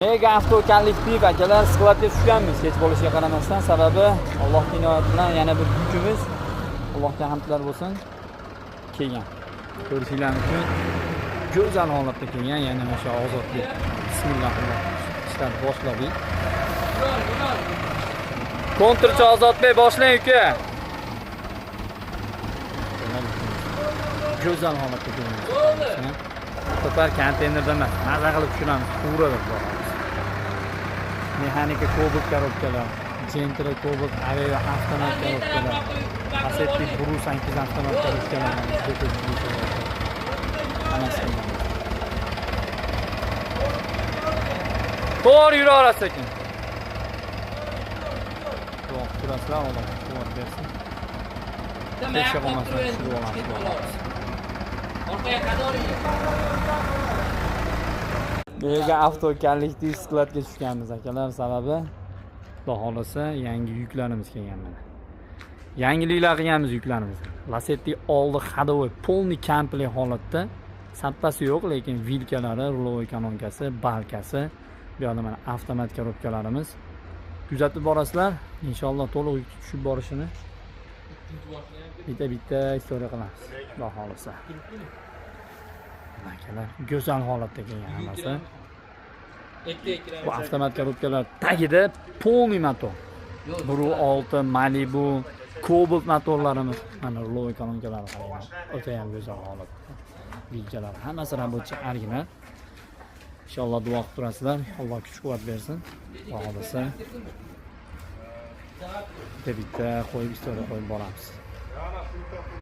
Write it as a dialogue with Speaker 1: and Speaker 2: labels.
Speaker 1: Nega avtokollektiv akalar skladga tushganmiz kech bo'lishiga qaramasdan, sababi Alloh inoyati bilan yana bir yukimiz Allohga hamdlar bo'lsin kelgan. Ko'rishinglar uchun go'zal holatda kelgan, yana o'sha ozodlik. Bismillahirrohmanirrohim. Ishlar boshladik. Kontrchi Ozodbek boshlang uka. Go'zal holatda kelgan. Topar konteynerda emas, maza qilib tushiramiz, to'g'ri deb. Mexanika Cobalt korobkalar, Gentra Cobalt Aveo avtomat korobkalar, Assetto Brus 8 avtomat korobkalar. To'g'ri yura olasiz ekan. To'g'ri turasizlar, Alloh quvvat bersin. Tekshirib olmasa tushirib olamiz. Orqaga qadoring. Nega avtokollektiv skladga tushganmiz akalar, sababi Xudo xolasa yangi yuklarimiz kelgan mana. Yangiliklar qilganmiz yuklarimiz. Lacetti oldi hadovoy полный komplekt holatda. Sappasi yo'q, lekin vilkalari, rulovoy kanonkasi, balkasi, bu yerda mana avtomat korobkalarimiz. Kuzatib borasizlar, inshaalloh to'liq yuk tushib borishini bitta istoriya qilamiz. Xudo xolasa. Akalar, go'zal holatda kelgan hammasi. Bu avtomat korobkalar tagida полный motor. Buru 6 Malibu Cobalt motorlarimiz, mana rulovoy kanonkalari qarang. O'ta ham go'zal holatda. Vilkalar hammasi rabochiy original. Inshaalloh duo qilib turasizlar. Alloh kuch-quvvat bersin. Xudo xolasa. Bitta qo'yib istoriya qo'yib boramiz.